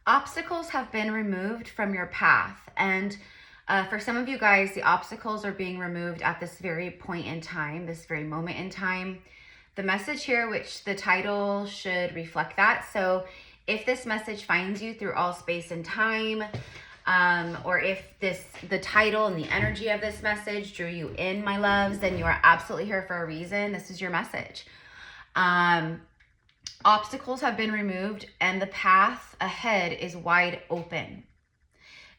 Obstacles have been removed from your path. And for some of you guys, the obstacles are being removed at this very point in time, this very moment in time. The message here, which the title should reflect that. So if this message finds you through all space and time, or if the title and the energy of this message drew you in, my loves, then you are absolutely here for a reason. This is your message. Obstacles have been removed and the path ahead is wide open.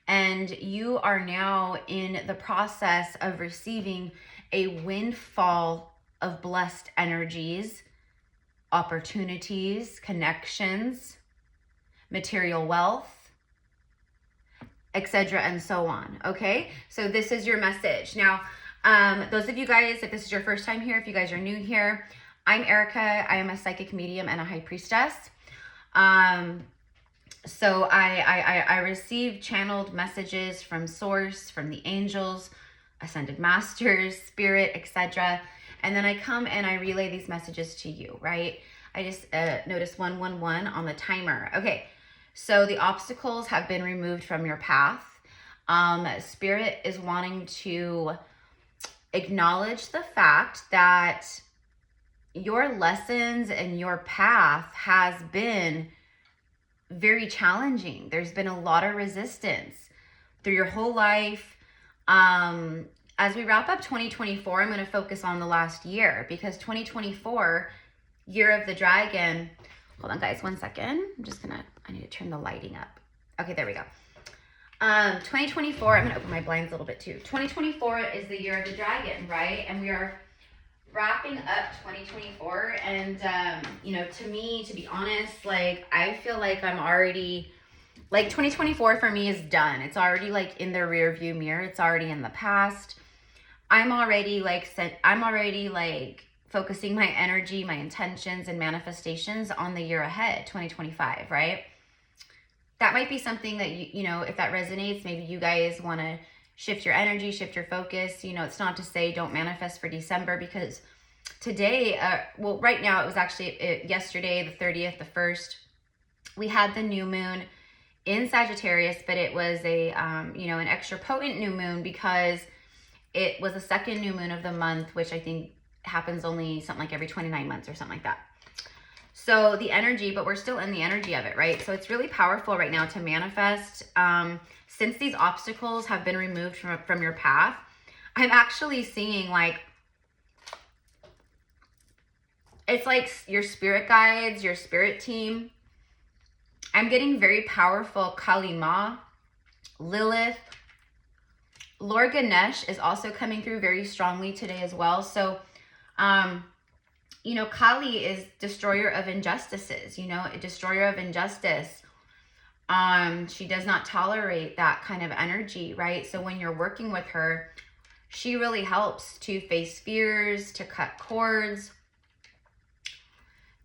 And you are now in the process of receiving a windfall of blessed energies, opportunities, connections, material wealth, etc. and so on. Okay, so this is your message. Now, those of you guys, if this is your first time here, if you guys are new here, I'm Erica. I am a psychic medium and a high priestess. So I receive channeled messages from source, from the angels, ascended masters, spirit, etc. And then I come and I relay these messages to you, right? I just noticed 111 on the timer. Okay, so the obstacles have been removed from your path. Spirit is wanting to acknowledge the fact that your lessons and your path has been very challenging. There's been a lot of resistance through your whole life. As we wrap up 2024, I'm going to focus on the last year because 2024, year of the dragon. Hold on, guys, 1 second. I need to turn the lighting up. Okay, there we go. 2024, I'm going to open my blinds a little bit too. 2024 is the year of the dragon, right? And we are wrapping up 2024. And, you know, to me, to be honest, like, I feel like I'm already, like, 2024 for me is done. It's already, like, in the rear view mirror. It's already in the past. I'm already, like, focusing my energy, my intentions, and manifestations on the year ahead, 2025, right? That might be something that, you know, if that resonates, maybe you guys want to shift your energy, shift your focus. You know, it's not to say don't manifest for December because today, well, right now it was actually yesterday, the 30th, the 1st, we had the new moon in Sagittarius, but it was a, you know, an extra potent new moon because it was the second new moon of the month, which I think happens only something like every 29 months or something like that. So the energy, but we're still in the energy of it, right? So it's really powerful right now to manifest. Since these obstacles have been removed from your path, I'm actually seeing like, it's like your spirit guides, your spirit team. I'm getting very powerful Kali Ma, Lilith. Lord Ganesh is also coming through very strongly today as well. So, you know, Kali is destroyer of injustices, you know, a destroyer of injustice. She does not tolerate that kind of energy, right? So when you're working with her, she really helps to face fears, to cut cords,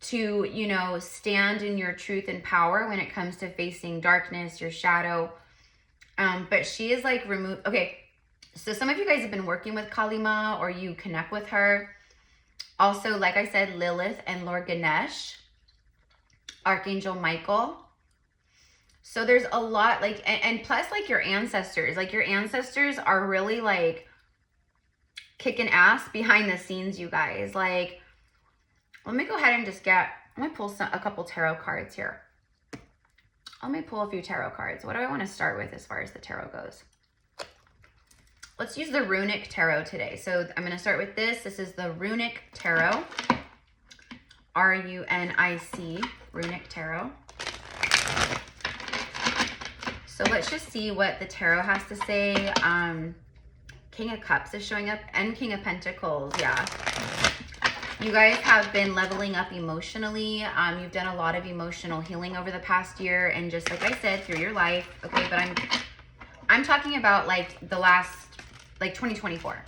to, you know, stand in your truth and power when it comes to facing darkness, your shadow. But she is like removed. Okay, so some of you guys have been working with Kali Ma or you connect with her. Also, like I said, Lilith and Lord Ganesh, Archangel Michael. So there's a lot like, and plus like your ancestors are really like kicking ass behind the scenes, you guys. Like, let me go ahead and just I'm gonna pull a couple tarot cards here. Let me pull a few tarot cards. What do I want to start with as far as the tarot goes? Let's use the Runic Tarot today. So I'm going to start with this. This is the Runic Tarot. R-U-N-I-C, Runic Tarot. So let's just see what the tarot has to say. King of Cups is showing up and King of Pentacles. Yeah. You guys have been leveling up emotionally. You've done a lot of emotional healing over the past year. And just like I said, through your life. Okay, but I'm talking about like the last, like 2024.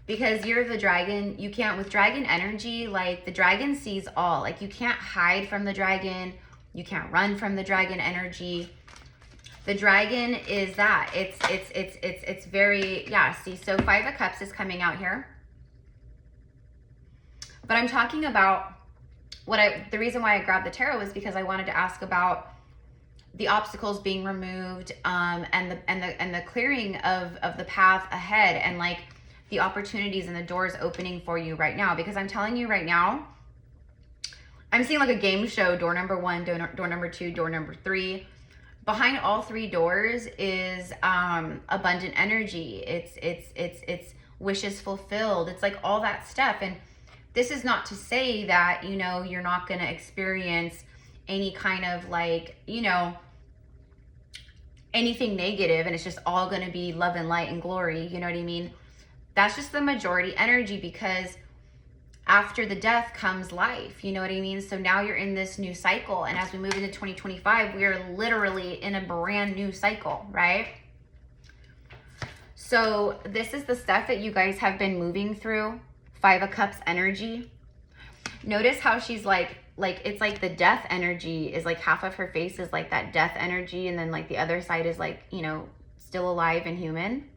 Because you're the dragon, you can't, with dragon energy, like the dragon sees all. Like you can't hide from the dragon. You can't run from the dragon energy. The dragon is that. It's very, yeah, see, so 5 of Cups is coming out here. But I'm talking about the reason why I grabbed the tarot is because I wanted to ask about the obstacles being removed, and the clearing of the path ahead, and like the opportunities and the doors opening for you right now. Because I'm telling you right now, I'm seeing like a game show, door number 1, door number 2, door number 3. Behind all 3 doors is abundant energy. It's wishes fulfilled. It's like all that stuff. And this is not to say that, you know, you're not going to experience any kind of like, you know, anything negative, and it's just all going to be love and light and glory. You know what I mean? That's just the majority energy, because after the death comes life. You know what I mean? So now you're in this new cycle. And as we move into 2025, we are literally in a brand new cycle, right? So this is the stuff that you guys have been moving through. 5 of Cups energy. Notice how she's like it's like the death energy is like half of her face is like that death energy. And then like the other side is like, you know, still alive and human.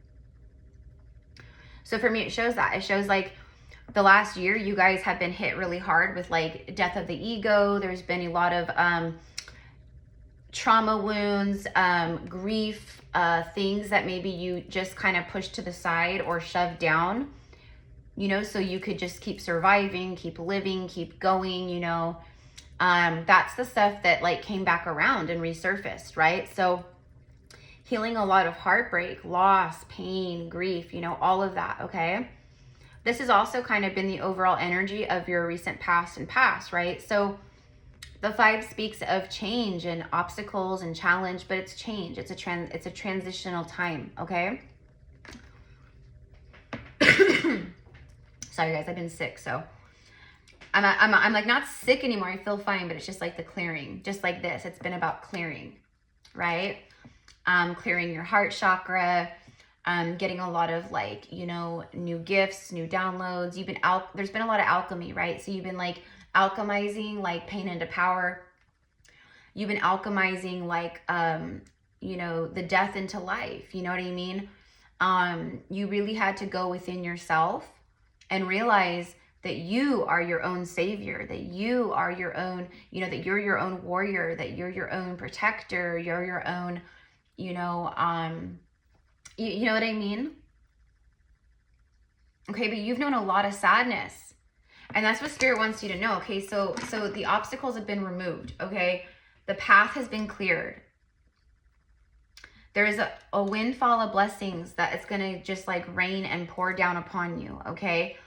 So for me, it shows that. It shows like the last year, you guys have been hit really hard with like death of the ego. There's been a lot of trauma wounds, grief, things that maybe you just kind of pushed to the side or shoved down, you know, so you could just keep surviving, keep living, keep going, you know. That's the stuff that like came back around and resurfaced, right? So healing a lot of heartbreak, loss, pain, grief, you know, all of that, okay? This has also kind of been the overall energy of your recent past and past, right? So the 5 speaks of change and obstacles and challenge, but it's change. It's a transitional time, okay? Sorry guys, I've been sick, so I'm like not sick anymore. I feel fine, but it's just like the clearing, just like this. It's been about clearing, right? Clearing your heart chakra. Getting a lot of like, you know, new gifts, new downloads. There's been a lot of alchemy, right? So you've been like alchemizing like pain into power. You've been alchemizing like, you know, the death into life. You know what I mean? You really had to go within yourself and realize that you are your own savior, that you are your own, you know, that you're your own warrior, that you're your own protector, you're your own, you know, you know what I mean? Okay, but you've known a lot of sadness. And that's what Spirit wants you to know, okay? So the obstacles have been removed, okay? The path has been cleared. There is a windfall of blessings that it's going to just like rain and pour down upon you, okay?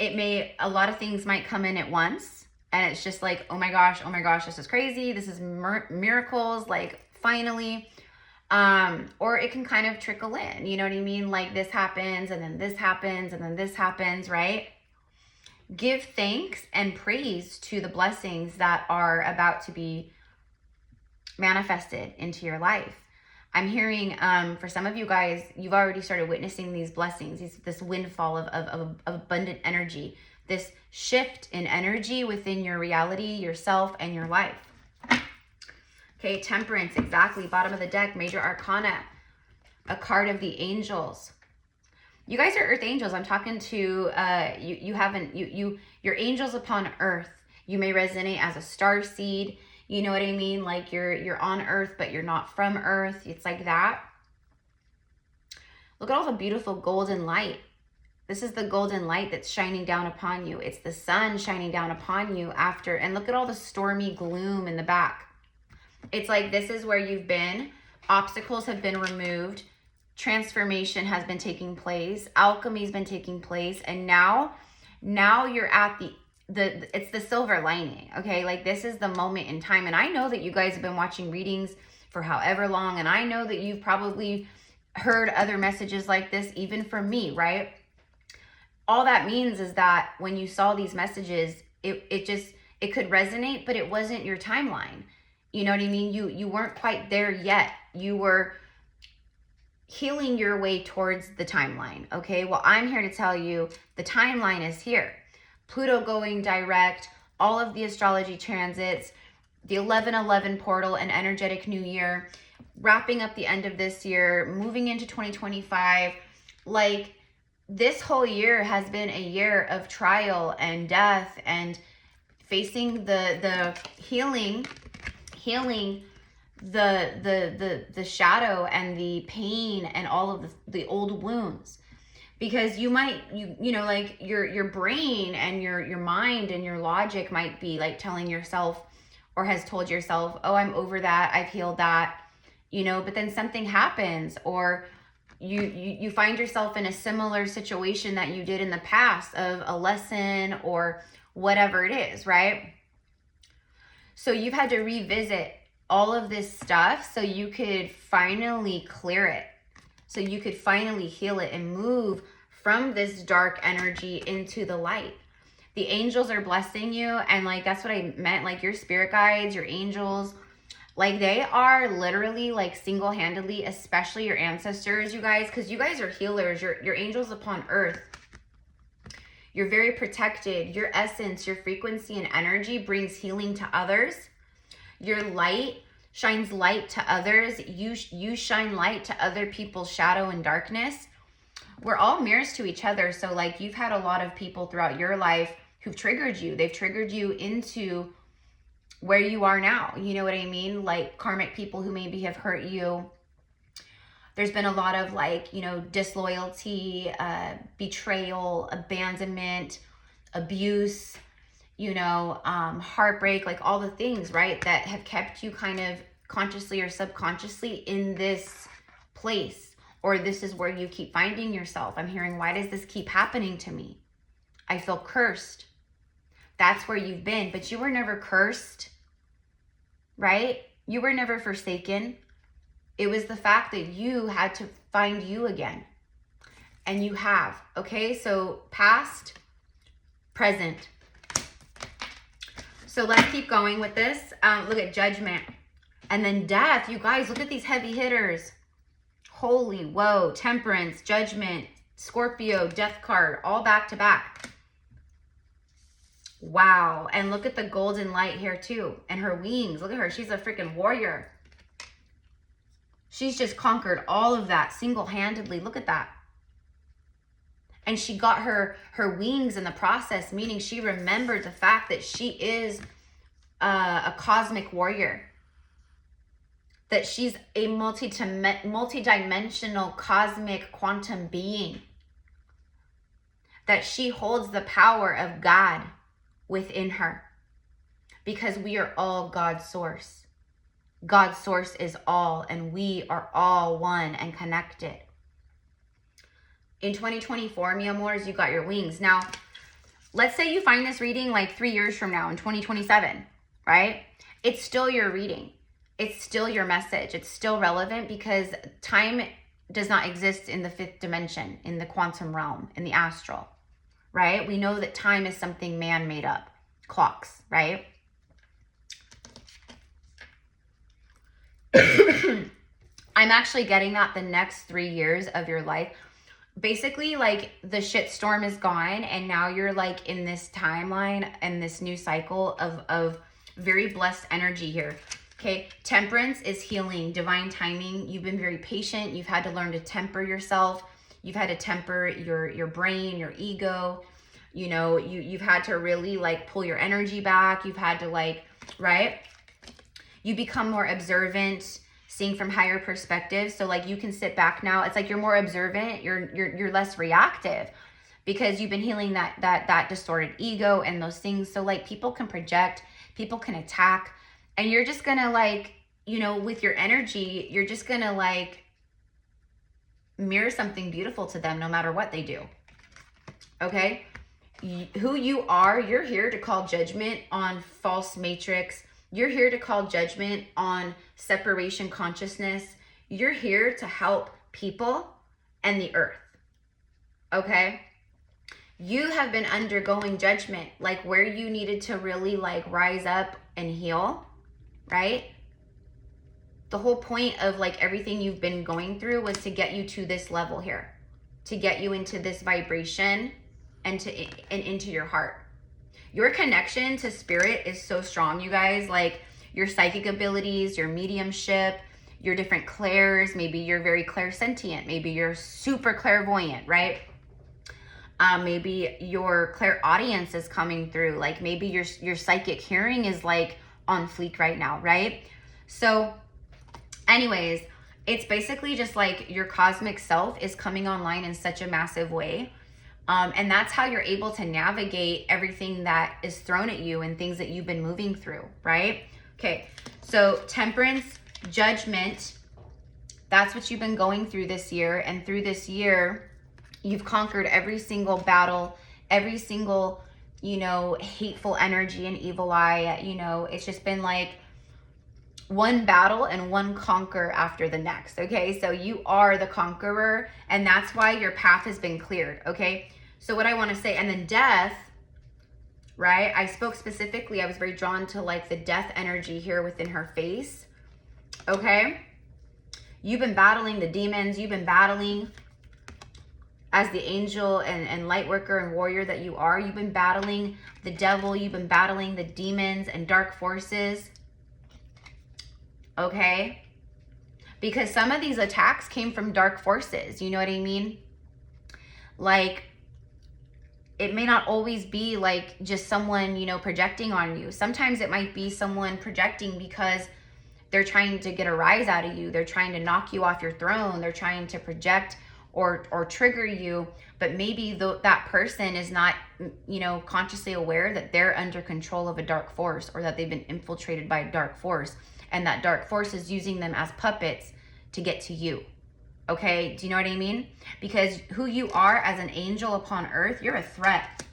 A lot of things might come in at once. And it's just like, oh my gosh, this is crazy. This is miracles, like finally. Or it can kind of trickle in, you know what I mean? Like this happens and then this happens and then this happens, right? Give thanks and praise to the blessings that are about to be manifested into your life. I'm hearing, for some of you guys, you've already started witnessing these blessings, this windfall of abundant energy, this shift in energy within your reality, yourself, and your life. Okay, Temperance, exactly. Bottom of the deck, Major Arcana, a card of the angels. You guys are earth angels. I'm talking to you're angels upon earth. You may resonate as a star seed. You know what I mean? Like you're on earth, but you're not from earth. It's like that. Look at all the beautiful golden light. This is the golden light that's shining down upon you. It's the sun shining down upon you after, and look at all the stormy gloom in the back. It's like this is where you've been. Obstacles have been removed. Transformation has been taking place. Alchemy's been taking place. And now you're at it's the silver lining, okay? Like this is the moment in time. And I know that you guys have been watching readings for however long. And I know that you've probably heard other messages like this, even from me, right? All that means is that when you saw these messages, it could resonate, but it wasn't your timeline. You know what I mean? You weren't quite there yet. You were healing your way towards the timeline, okay? Well, I'm here to tell you the timeline is here. Pluto going direct, all of the astrology transits, the 11/11 portal and energetic new year, wrapping up the end of this year, moving into 2025. Like this whole year has been a year of trial and death and facing the healing the shadow and the pain and all of the old wounds. Because you might, you know, like your brain and your mind and your logic might be like telling yourself, or has told yourself, oh, I'm over that, I've healed that, you know, but then something happens, or you find yourself in a similar situation that you did in the past, of a lesson or whatever it is, right? So you've had to revisit all of this stuff so you could finally clear it, so you could finally heal it and move from this dark energy into the light. The angels are blessing you, and like that's what I meant, like your spirit guides, your angels, like they are literally like single-handedly, especially your ancestors, you guys, because you guys are healers. Your angels upon earth. You're very protected. Your essence, your frequency and energy brings healing to others. Your light shines light to others. You shine light to other people's shadow and darkness. We're all mirrors to each other. So like you've had a lot of people throughout your life who've triggered you. They've triggered you into where you are now. You know what I mean? Like karmic people who maybe have hurt you. There's been a lot of like, you know, disloyalty, betrayal, abandonment, abuse, you know, heartbreak, like all the things, right, that have kept you kind of consciously or subconsciously in this place, or this is where you keep finding yourself. I'm hearing, why does this keep happening to me? I feel cursed. That's where you've been, but you were never cursed, right? You were never forsaken. It was the fact that you had to find you again, and you have, okay? So past, present. So let's keep going with this. Look at Judgment, and then Death. You guys, look at these heavy hitters. Holy, whoa, Temperance, Judgment, Scorpio, Death card, all back to back. Wow, and look at the golden light here too, and her wings. Look at her, she's a freaking warrior. She's just conquered all of that single-handedly. Look at that. And she got her wings in the process, meaning she remembered the fact that she is a cosmic warrior. That she's a multi-dimensional cosmic quantum being. That she holds the power of God within her. Because we are all God's source. God's source is all, and we are all one and connected. In 2024, mi amors, you got your wings. Now, let's say you find this reading like 3 years from now in 2027, right? It's still your reading. It's still your message. It's still relevant because time does not exist in the fifth dimension, in the quantum realm, in the astral, right? We know that time is something man made up. Clocks, right? I'm actually getting that the next 3 years of your life, basically like the shit storm is gone, and now you're like in this timeline and this new cycle of very blessed energy here. Okay, Temperance is healing, divine timing. You've been very patient. You've had to learn to temper yourself. You've had to temper your brain, your ego. You know, you've had to really like pull your energy back. You've had to like, right? You become more observant, seeing from higher perspectives. So like you can sit back now. It's like you're more observant. You're less reactive because you've been healing that distorted ego and those things. So like people can project, people can attack, and you're just gonna like, you know, with your energy, you're just gonna like mirror something beautiful to them no matter what they do. Okay? Who you are, you're here to call judgment on false matrix. You're here to call judgment on separation consciousness. You're here to help people and the earth. Okay? You have been undergoing judgment, like where you needed to really like rise up and heal, right? The whole point of like everything you've been going through was to get you to this level here, to get you into this vibration and into your heart. Your connection to spirit is so strong, you guys. Like your psychic abilities, your mediumship, your different clairs. Maybe you're very clairsentient. Maybe you're super clairvoyant, right? Maybe your clairaudience is coming through. Like maybe your psychic hearing is like on fleek right now, right? So Anyways, it's basically just like your cosmic self is coming online in such a massive way. And that's how you're able to navigate everything that is thrown at you and things that you've been moving through, right? Okay, so Temperance, Judgment, that's what you've been going through this year. And through this year, you've conquered every single battle, every single, you know, hateful energy and evil eye. You know, it's just been like one battle and one conquer after the next. Okay, so you are the conqueror, and that's why your path has been cleared. Okay, so what I want to say, and then Death, right? I spoke specifically, I was very drawn to like the death energy here within her face. Okay, you've been battling the demons, you've been battling as the angel and light worker and warrior that you are. You've been battling the devil, you've been battling the demons and dark forces. Okay, because some of these attacks came from dark forces, you know what I mean? Like, it may not always be like just someone, you know, projecting on you. Sometimes it might be someone projecting because they're trying to get a rise out of you. They're trying to knock you off your throne. They're trying to project or trigger you, but maybe that person is not, you know, consciously aware that they're under control of a dark force, or that they've been infiltrated by a dark force, and that dark force is using them as puppets to get to you. Okay, do you know what I mean? Because who you are as an angel upon earth, you're a threat.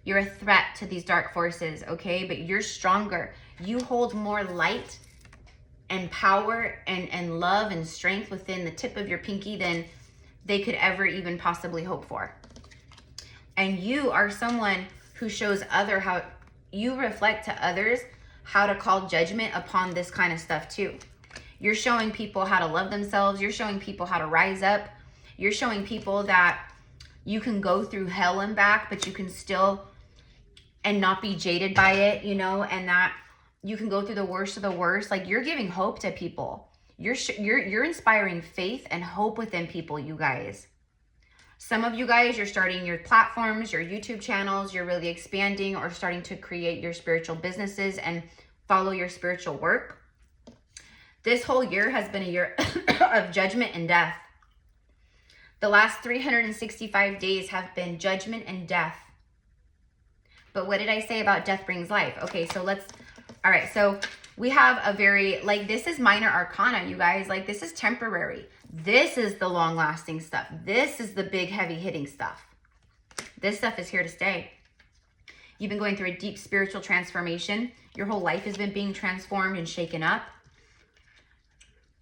You're a threat to these dark forces, okay? But you're stronger. You hold more light and power and love and strength within the tip of your pinky than they could ever even possibly hope for. And you are someone who shows how you reflect to others how to call judgment upon this kind of stuff too. You're showing people how to love themselves. You're showing people how to rise up. You're showing people that you can go through hell and back, but you can still and not be jaded by it, you know, and that you can go through the worst of the worst. Like, you're giving hope to people. You're inspiring faith and hope within people, you guys. Some of you guys, you're starting your platforms, your YouTube channels, you're really expanding or starting to create your spiritual businesses and follow your spiritual work. This whole year has been a year of judgment and death. The last 365 days have been judgment and death. But what did I say about death brings life? Okay, so all right, so we have a very, like, this is minor arcana, you guys. Like, this is temporary. This is the long-lasting stuff. This is the big, heavy-hitting stuff. This stuff is here to stay. You've been going through a deep spiritual transformation. Your whole life has been being transformed and shaken up.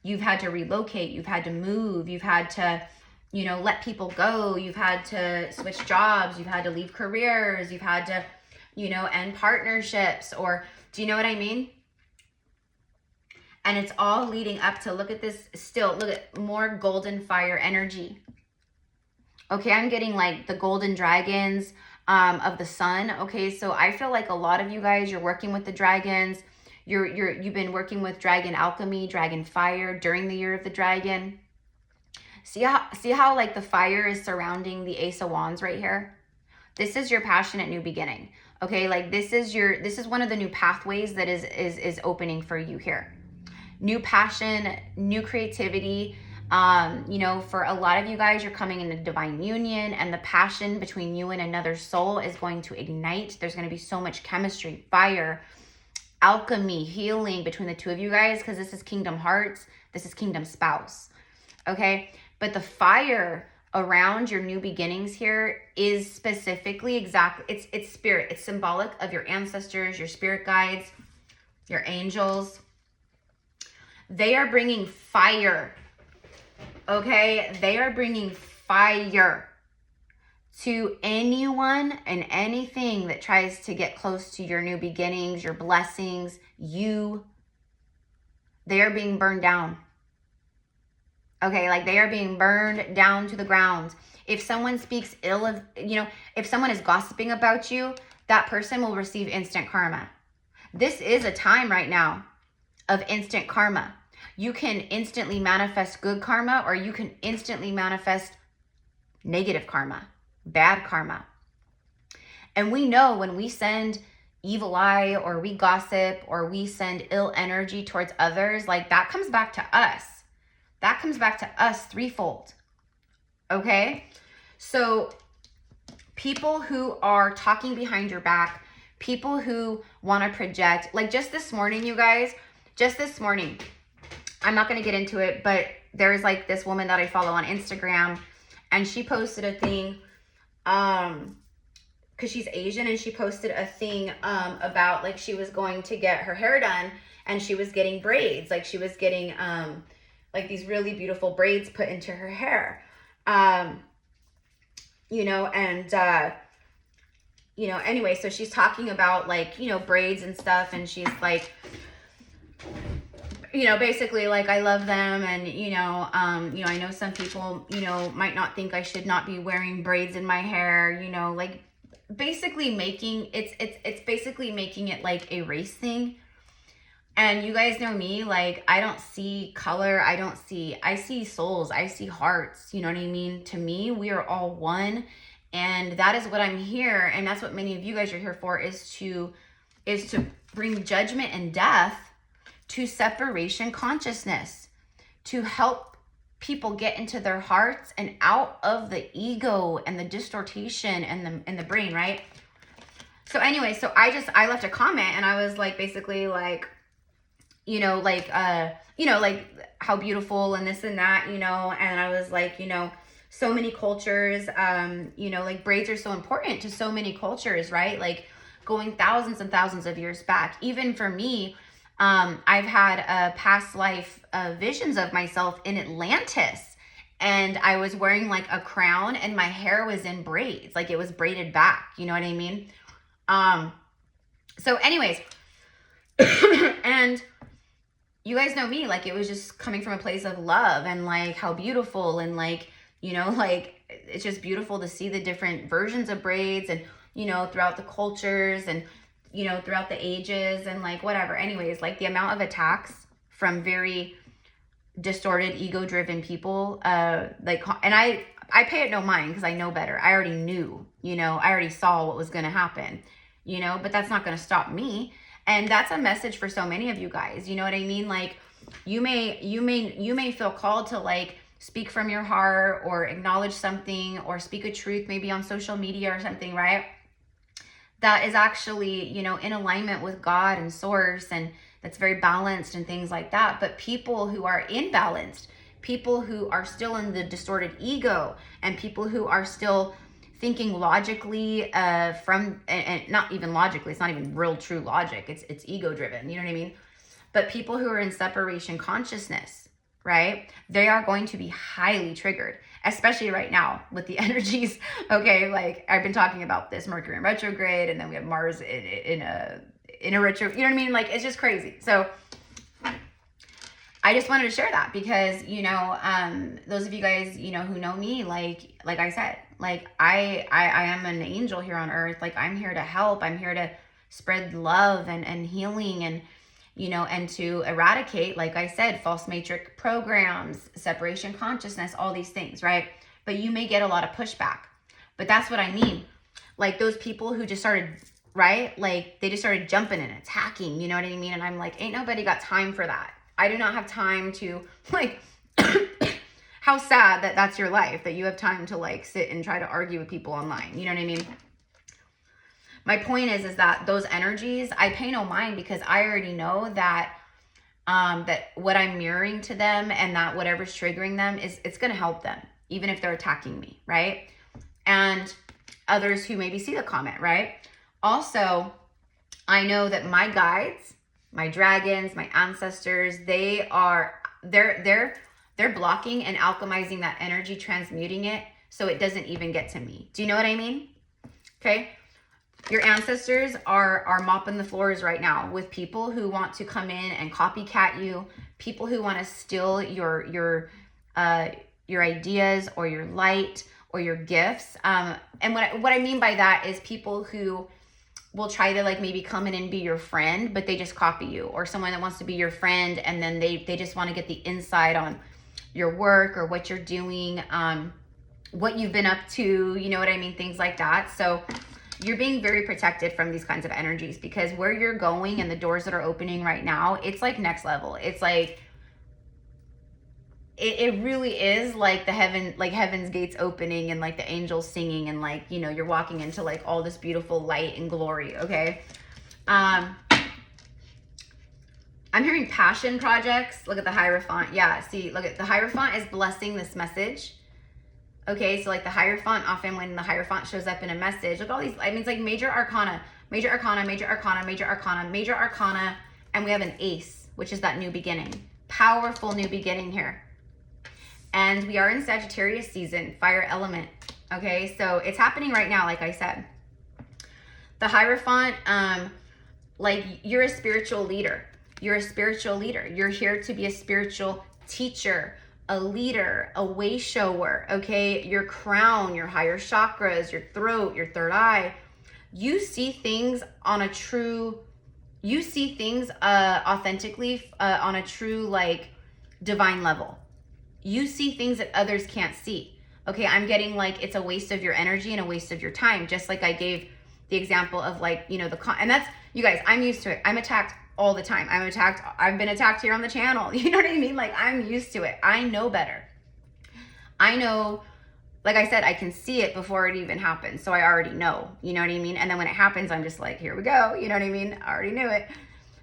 You've had to relocate. You've had to move. You've had to, you know, let people go. You've had to switch jobs. You've had to leave careers. You've had to, you know, end partnerships, or do you know what I mean? And it's all leading up to, look at this still, look at more golden fire energy. Okay, I'm getting like the golden dragons of the sun. Okay, so I feel like a lot of you guys, you're working with the dragons. You've been working with dragon alchemy, dragon fire during the year of the dragon. See how like the fire is surrounding the Ace of Wands right here? This is your passionate new beginning. Okay, like this is one of the new pathways that is opening for you here. New passion, new creativity. You know, for a lot of you guys, you're coming in a divine union, and the passion between you and another soul is going to ignite. There's going to be so much chemistry, fire, alchemy, healing between the two of you guys, because this is Kingdom Hearts. This is Kingdom Spouse. Okay, but the fire around your new beginnings here is specifically it's spirit. It's symbolic of your ancestors, your spirit guides, your angels. They are bringing fire. Okay, they are bringing fire to anyone and anything that tries to get close to your new beginnings, your blessings, they are being burned down. Okay, like they are being burned down to the ground. If someone speaks ill of, you know, if someone is gossiping about you, that person will receive instant karma. This is a time right now of instant karma. You can instantly manifest good karma, or you can instantly manifest negative karma, bad karma. And we know when we send, evil eye, or we gossip, or we send ill energy towards others, like that comes back to us. That comes back to us threefold. Okay? So people who are talking behind your back, people who want to project, like just this morning, you guys, just this morning, I'm not going to get into it, but there's like this woman that I follow on Instagram, and she posted a thing, because she's Asian, and she posted a thing about like she was going to get her hair done, and she was getting braids, like she was getting like these really beautiful braids put into her hair, you know, and you know, anyway, so she's talking about like, you know, braids and stuff, and she's like, you know, basically like, I love them, and you know, I know some people, you know, might not think I should not be wearing braids in my hair, you know, like basically making it's basically making it like a race thing. And you guys know me, like I don't see color, I see souls, I see hearts, you know what I mean? To me, we are all one, and that is what I'm here, and that's what many of you guys are here for, is to bring judgment and death to separation consciousness, to help people get into their hearts and out of the ego and the distortion and the brain, right? So anyway, so I left a comment, and I was like, basically like, you know, like how beautiful and this and that, you know, and I was like, you know, so many cultures, you know, like braids are so important to so many cultures, right? Like going thousands and thousands of years back. Even for me, I've had past life visions of myself in Atlantis, and I was wearing like a crown, and my hair was in braids, like it was braided back, you know what I mean? So anyways, and you guys know me, like it was just coming from a place of love, and like how beautiful, and like, you know, like it's just beautiful to see the different versions of braids, and you know, throughout the cultures, and you know, throughout the ages, and like whatever. Anyways, like the amount of attacks from very distorted, ego-driven people, like, and I pay it no mind, because I know better. I already knew, you know, I already saw what was going to happen, you know, but that's not going to stop me. And that's a message for so many of you guys, you know what I mean? Like you may feel called to like speak from your heart, or acknowledge something, or speak a truth maybe on social media or something, right? That is actually, you know, in alignment with God and source, and that's very balanced and things like that. But people who are imbalanced, people who are still in the distorted ego, and people who are still thinking logically and not even logically, it's not even real true logic, it's ego driven, you know what I mean? But people who are in separation consciousness, right, they are going to be highly triggered, especially right now with the energies. Okay, like I've been talking about this Mercury in retrograde, and then we have Mars in a retro, you know what I mean? Like it's just crazy. So I just wanted to share that, because you know, those of you guys, you know, who know me, like I said, like I am an angel here on earth. Like I'm here to help, I'm here to spread love and healing, and you know, and to eradicate, like I said, false matrix programs, separation consciousness, all these things, right? But you may get a lot of pushback, but that's what I mean. Like those people who just started, right? Like they just started jumping and attacking, you know what I mean? And I'm like, ain't nobody got time for that. I do not have time to like, how sad that that's your life, that you have time to like sit and try to argue with people online. You know what I mean? My point is that those energies, I pay no mind, because I already know that that what I'm mirroring to them, and that whatever's triggering them it's going to help them, even if they're attacking me, right? And others who maybe see the comment, right? Also, I know that my guides, my dragons, my ancestors, they're blocking and alchemizing that energy, transmuting it so it doesn't even get to me. Do you know what I mean? Okay. Your ancestors are mopping the floors right now with people who want to come in and copycat you, people who want to steal your ideas, or your light, or your gifts. And what I mean by that is people who will try to like maybe come in and be your friend, but they just copy you, or someone that wants to be your friend, and then they just want to get the inside on your work, or what you're doing, what you've been up to, you know what I mean? Things like that. So you're being very protected from these kinds of energies, because where you're going and the doors that are opening right now, it's like next level. It's like, it really is like heaven's gates opening, and like the angels singing, and like, you know, you're walking into like all this beautiful light and glory. Okay. I'm hearing passion projects. Look at the Hierophant. Yeah, see, look at the Hierophant is blessing this message. Okay, so like the Hierophant, often when the Hierophant shows up in a message, look at all these, I mean, it's like major arcana, major arcana, major arcana, major arcana, major arcana, and we have an ace, which is that new beginning. Powerful new beginning here. And we are in Sagittarius season, fire element. Okay, so it's happening right now, like I said. The Hierophant, like, you're a spiritual leader. You're a spiritual leader. You're here to be a spiritual teacher, a leader, a way shower, okay? Your crown, your higher chakras, your throat, your third eye. You see things on a true, you see things authentically on a true, like, divine level. You see things that others can't see. Okay, I'm getting like it's a waste of your energy and a waste of your time. Just like I gave the example of, like, you know, and that's, you guys, I'm used to it. I'm attacked all the time. I've been attacked here on the channel. You know what I mean? Like, I'm used to it. I know better. I know, like I said, I can see it before it even happens. So I already know, you know what I mean? And then when it happens, I'm just like, here we go. You know what I mean? I already knew it.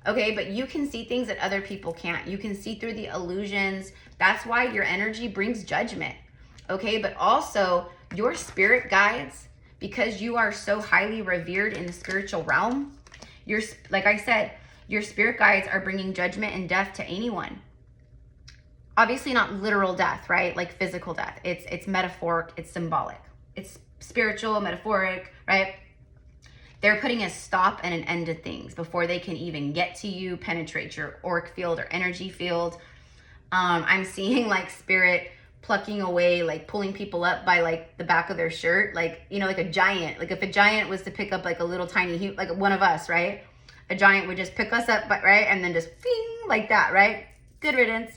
Okay, but you can see things that other people can't. You can see through the illusions. That's why your energy brings judgment. Okay, but also your spirit guides, because you are so highly revered in the spiritual realm. Like I said, your spirit guides are bringing judgment and death to anyone. Obviously not literal death, right? Like physical death. It's metaphoric, it's symbolic. It's spiritual, metaphoric, right? They're putting a stop and an end to things before they can even get to you, penetrate your auric field or energy field. I'm seeing like spirit plucking away, like pulling people up by like the back of their shirt. Like, you know, like a giant, like if a giant was to pick up like a little tiny, like one of us, right? A giant would just pick us up, right? And then just ping, like that, right? Good riddance.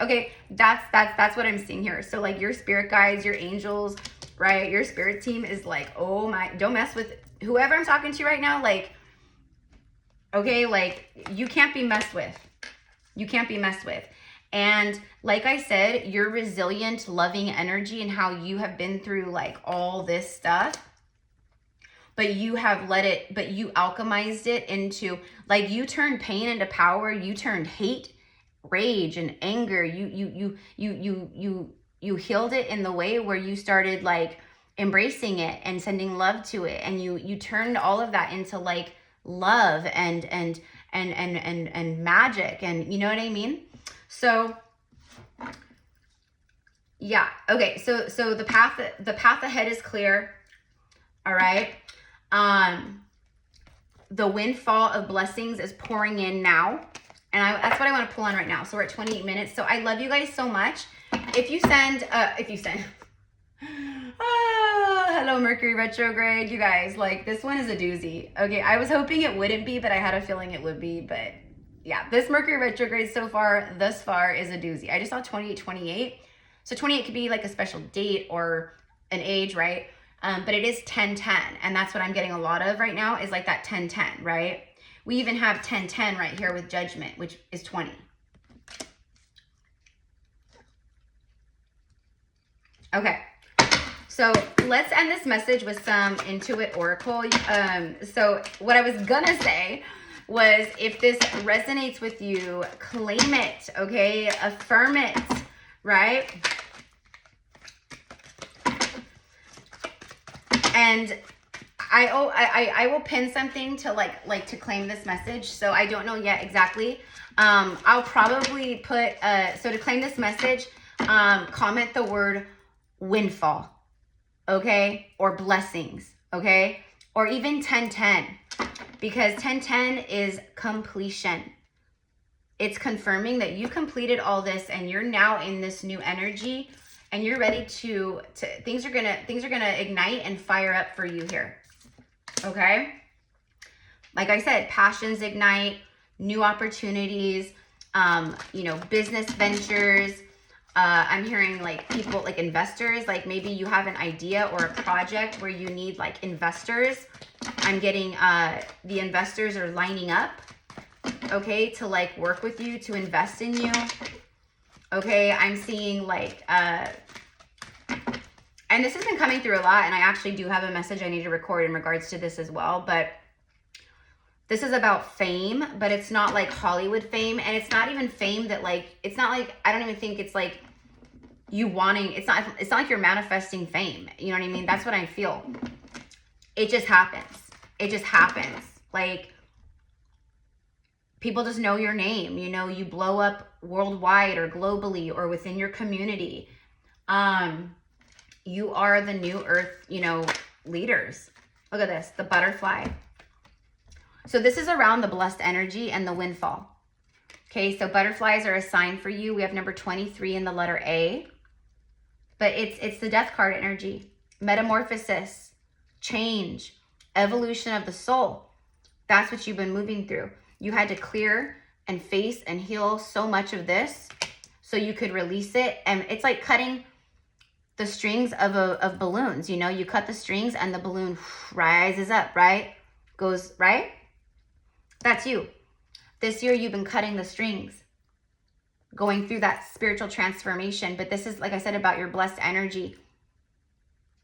Okay, that's what I'm seeing here. So like your spirit guides, your angels, right? Your spirit team is like, oh my, don't mess with whoever I'm talking to right now. Like, okay, like you can't be messed with. You can't be messed with. And like I said, your resilient, loving energy and how you have been through like all this stuff, but you have let it, but you alchemized it into, like, you turned pain into power. You turned hate, rage, and anger. You healed it in the way where you started like embracing it and sending love to it. And you turned all of that into like love and magic. And you know what I mean? So yeah. Okay. So the path ahead is clear. All right. The windfall of blessings is pouring in now. And that's what I want to pull on right now. So we're at 28 minutes. So I love you guys so much. If you send, hello, Mercury retrograde, you guys, like this one is a doozy. Okay. I was hoping it wouldn't be, but I had a feeling it would be, but yeah, this Mercury retrograde thus far is a doozy. I just saw 2828. So 28 could be like a special date or an age, right? But it is 1010, and that's what I'm getting a lot of right now is like that 1010, right? We even have 1010 right here with judgment, which is 20. Okay, so let's end this message with some Intuit Oracle. So what I was gonna say was, if this resonates with you, claim it, okay? Affirm it, right? And I will pin something to like to claim this message. So I don't know yet exactly. I'll probably put, so to claim this message, comment the word windfall, okay? Or blessings, okay? Or even 1010, because 1010 is completion. It's confirming that you completed all this and you're now in this new energy and you're ready to things are gonna ignite and fire up for you here. Okay? Like I said, passions ignite, new opportunities, you know, business ventures, I'm hearing like people, like investors, like maybe you have an idea or a project where you need like investors. I'm getting the investors are lining up, okay, to like work with you, to invest in you. Okay, I'm seeing like, and this has been coming through a lot, and I actually do have a message I need to record in regards to this as well, but this is about fame, but it's not like Hollywood fame, and it's not even fame that like, it's not like, I don't even think it's like you wanting, it's not like you're manifesting fame. You know what I mean? That's what I feel. It just happens. It just happens. Like, people just know your name, you know, you blow up worldwide or globally or within your community. You are the new earth, you know, leaders. Look at this, the butterfly. So this is around the blessed energy and the windfall. Okay, so butterflies are a sign for you. We have number 23 in the letter A. But it's the death card energy. Metamorphosis, change, evolution of the soul. That's what you've been moving through. You had to clear and face and heal so much of this so you could release it. And it's like cutting the strings of balloons. You know, you cut the strings and the balloon rises up, right? Goes, right? That's you. This year you've been cutting the strings, going through that spiritual transformation. But this is, like I said, about your blessed energy.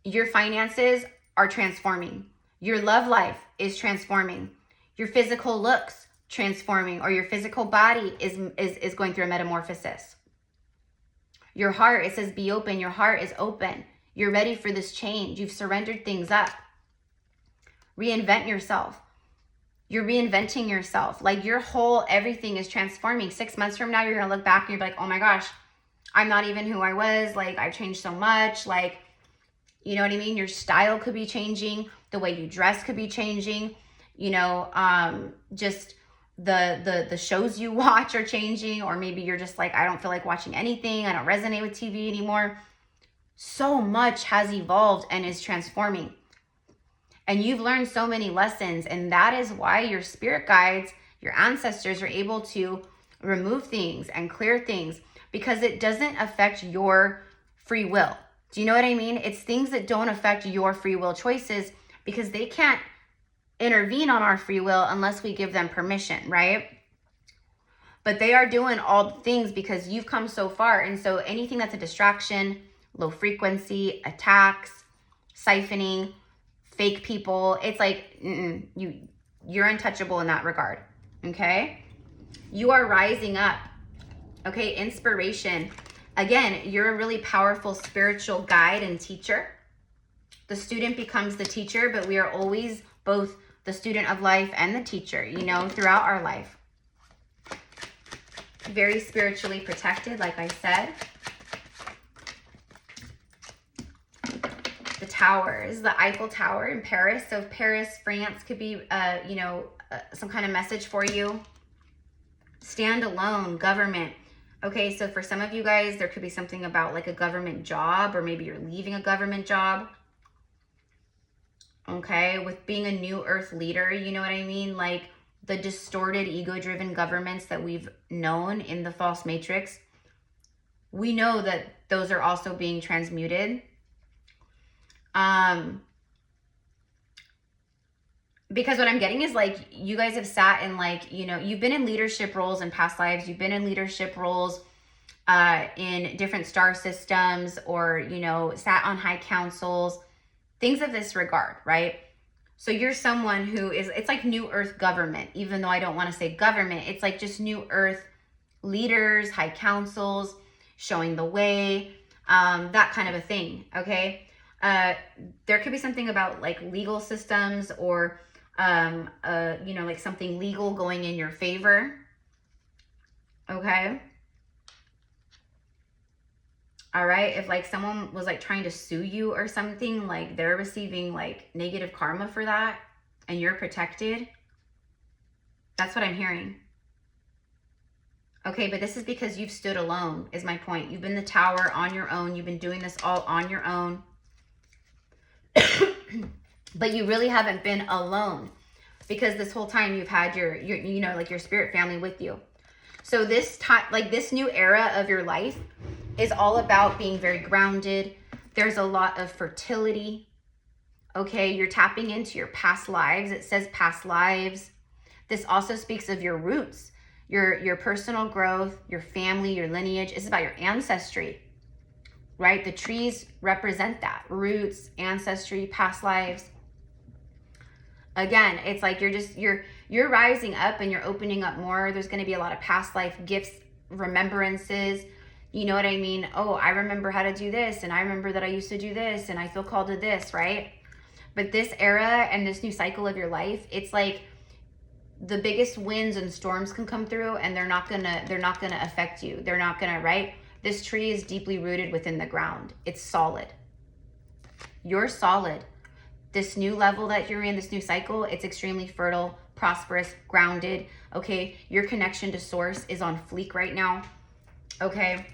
Your finances are transforming. Your love life is transforming. Your physical looks transforming, or your physical body is going through a metamorphosis. Your heart, it says be open. Your heart is open. You're ready for this change. You've surrendered things up. Reinvent yourself. You're reinventing yourself. Like your whole everything is transforming. 6 months from now, you're going to look back and you're like, oh my gosh, I'm not even who I was. Like, I've changed so much. Like, you know what I mean? Your style could be changing. The way you dress could be changing. You know, just the shows you watch are changing. Or maybe you're just like, I don't feel like watching anything. I don't resonate with TV anymore. So much has evolved and is transforming. And you've learned so many lessons, and that is why your spirit guides, your ancestors are able to remove things and clear things, because it doesn't affect your free will. Do you know what I mean? It's things that don't affect your free will choices, because they can't intervene on our free will unless we give them permission, right? But they are doing all the things because you've come so far. And so anything that's a distraction, low frequency, attacks, siphoning, fake people, it's like, you're untouchable in that regard, okay? You are rising up, okay? Inspiration. Again, you're a really powerful spiritual guide and teacher. The student becomes the teacher, but we are always both the student of life and the teacher, you know, throughout our life. Very spiritually protected, like I said. The towers, the Eiffel Tower in Paris. So Paris, France could be, you know, some kind of message for you. Stand alone, government. Okay, so for some of you guys, there could be something about like a government job, or maybe you're leaving a government job. Okay, with being a new earth leader, you know what I mean? Like the distorted, ego-driven governments that we've known in the false matrix. We know that those are also being transmuted. Because what I'm getting is like, you guys have sat in like, you know, you've been in leadership roles in past lives. You've been in leadership roles in different star systems, or, you know, sat on high councils, things of this regard, right? So you're someone who is, it's like new earth government, even though I don't want to say government. It's like just new earth leaders, high councils, showing the way, that kind of a thing, okay? There could be something about like legal systems, or, you know, like something legal going in your favor. Okay. All right. If like someone was like trying to sue you or something, like they're receiving like negative karma for that and you're protected. That's what I'm hearing. Okay. But this is because you've stood alone, is my point. You've been the tower on your own. You've been doing this all on your own. But you really haven't been alone, because this whole time you've had your you know, like your spirit family with you. So this time, like this new era of your life, is all about being very grounded. There's a lot of fertility. Okay, you're tapping into your past lives. It says past lives. This also speaks of your roots, your personal growth, your family, your lineage. It's about your ancestry, right? The trees represent that. Roots, ancestry, past lives. Again, it's like you're rising up and you're opening up more. There's going to be a lot of past life gifts, remembrances. You know what I mean? Oh, I remember how to do this, and I remember that I used to do this, and I feel called to this, right? But this era and this new cycle of your life, it's like the biggest winds and storms can come through, and they're not gonna affect you. They're not gonna, right? This tree is deeply rooted within the ground. It's solid. You're solid. This new level that you're in, this new cycle, it's extremely fertile, prosperous, grounded. Okay, your connection to source is on fleek right now. Okay,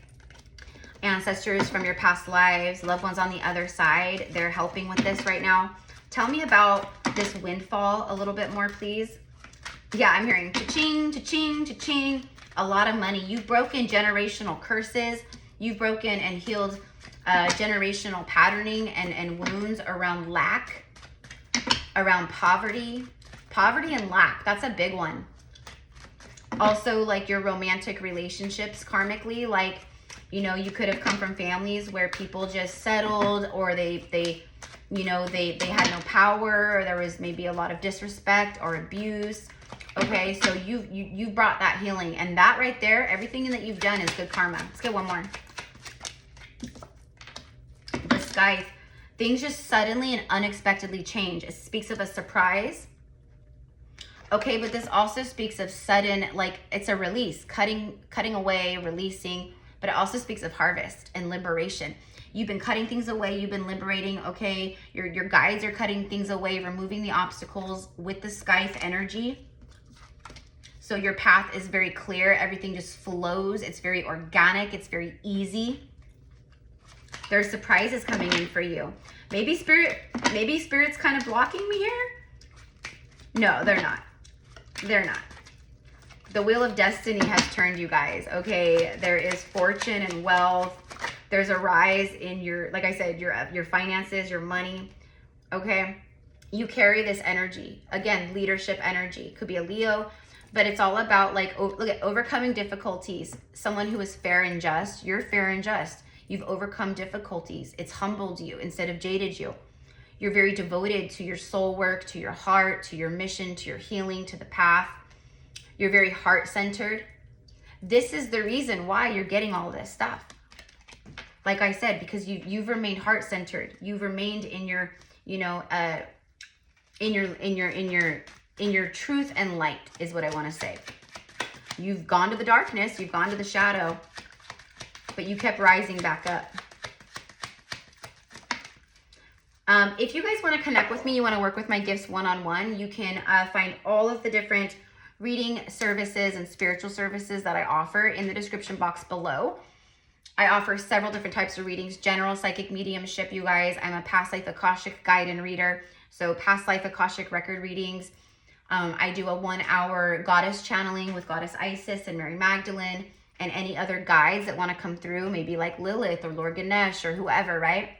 ancestors from your past lives, loved ones on the other side, they're helping with this right now. Tell me about this windfall a little bit more, please. Yeah, I'm hearing cha-ching, cha-ching, cha-ching. A lot of money. You've broken generational curses. You've broken and healed generational patterning and wounds around lack, around poverty. Poverty and lack, that's a big one. Also, like your romantic relationships karmically, like, you know, you could have come from families where people just settled, or they you know, they had no power, or there was maybe a lot of disrespect or abuse. Okay, so you brought that healing, and that right there, everything that you've done is good karma. Let's get one more. The Scythe. Things just suddenly and unexpectedly change. It speaks of a surprise. Okay, but this also speaks of sudden, like it's a release, cutting away, releasing, but it also speaks of harvest and liberation. You've been cutting things away, you've been liberating, okay? Your guides are cutting things away, removing the obstacles with the Scythe energy. So your path is very clear. Everything just flows. It's very organic. It's very easy. There's surprises coming in for you. Maybe Spirit's kind of blocking me here. No, they're not. They're not. The Wheel of Destiny has turned, you guys. Okay, there is fortune and wealth. There's a rise in your, like I said, your finances, your money. Okay, you carry this energy. Again, leadership energy. Could be a Leo. But it's all about, like, look at overcoming difficulties. Someone who is fair and just. You're fair and just. You've overcome difficulties. It's humbled you instead of jaded you. You're very devoted to your soul work, to your heart, to your mission, to your healing, to the path. You're very heart-centered. This is the reason why you're getting all this stuff. Like I said, because you've remained heart-centered. You've remained in your, you know, in your truth and light is what I want to say. You've gone to the darkness, you've gone to the shadow, but you kept rising back up. If you guys want to connect with me, you want to work with my gifts one-on-one, you can find all of the different reading services and spiritual services that I offer in the description box below. I offer several different types of readings, general psychic mediumship, you guys. I'm a past life Akashic guide and reader, so past life Akashic record readings. I do a 1-hour goddess channeling with Goddess Isis and Mary Magdalene, and any other guides that want to come through, maybe like Lilith or Lord Ganesh or whoever, right?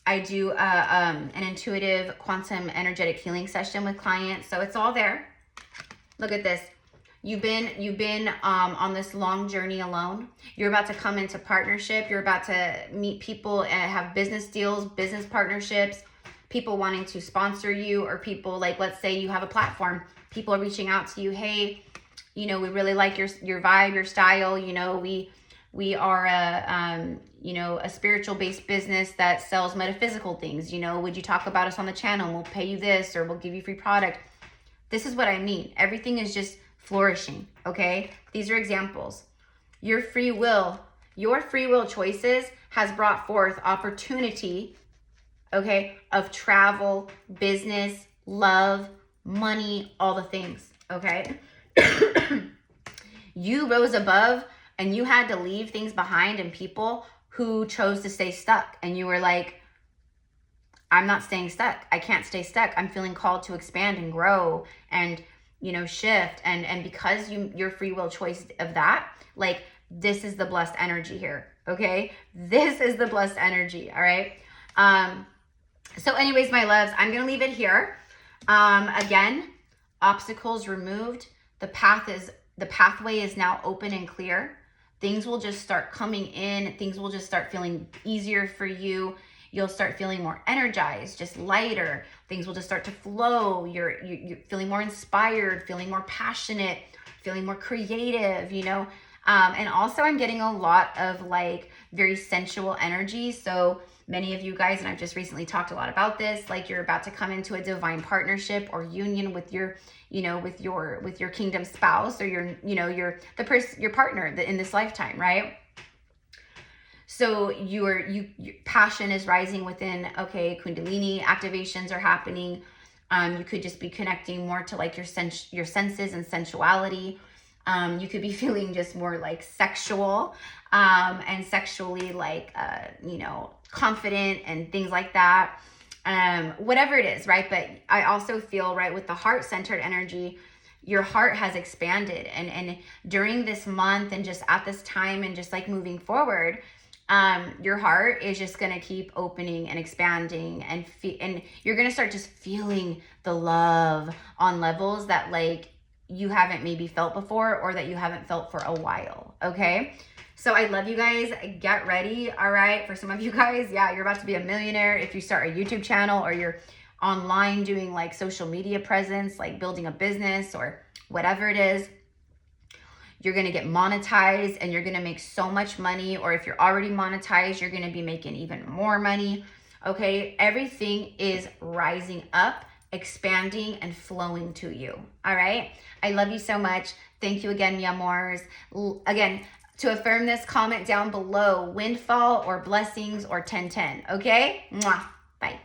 I do an intuitive quantum energetic healing session with clients, so it's all there. Look at this. You've been on this long journey alone. You're about to come into partnership. You're about to meet people and have business deals, business partnerships, people wanting to sponsor you, or people, like, let's say you have a platform. People are reaching out to you. Hey, you know, we really like your vibe, your style. You know, we are a spiritual based business that sells metaphysical things. You know, would you talk about us on the channel? We'll pay you this, or we'll give you free product. This is what I mean. Everything is just flourishing, okay? These are examples. Your free will choices has brought forth opportunity, okay, of travel, business, love, money, all the things, okay? You rose above, and you had to leave things behind and people who chose to stay stuck. And you were like, I'm not staying stuck. I can't stay stuck. I'm feeling called to expand and grow and, you know, shift. And because your free will choice of that, like, this is the blessed energy here, okay? This is the blessed energy, all right? So anyways, my loves, I'm going to leave it here. Again, obstacles removed. The pathway is now open and clear. Things will just start coming in. Things will just start feeling easier for you. You'll start feeling more energized, just lighter. Things will just start to flow. You're feeling more inspired, feeling more passionate, feeling more creative, you know? And also I'm getting a lot of like very sensual energy. So many of you guys, and I've just recently talked a lot about this, like you're about to come into a divine partnership or union with your, you know, with your kingdom spouse or your, you know, your partner in this lifetime, right? So your passion is rising within. Okay, Kundalini activations are happening. You could just be connecting more to like your senses and sensuality. You could be feeling just more like sexual and sexually like, you know, confident and things like that. Whatever it is, right? But I also feel, right, with the heart-centered energy, your heart has expanded. And during this month and just at this time and just like moving forward, your heart is just going to keep opening and expanding and you're going to start just feeling the love on levels that like you haven't maybe felt before or that you haven't felt for a while. Okay. So I love you guys. Get ready. All right. For some of you guys, yeah, you're about to be a millionaire if you start a YouTube channel or you're online doing like social media presence, like building a business or whatever it is. You're going to get monetized and you're going to make so much money. Or if you're already monetized, you're going to be making even more money. Okay. Everything is rising up, expanding and flowing to you. All right. I love you so much. Thank you again, mi amors. Again, to affirm this, comment down below windfall or blessings or 1010. Okay. Mwah. Bye.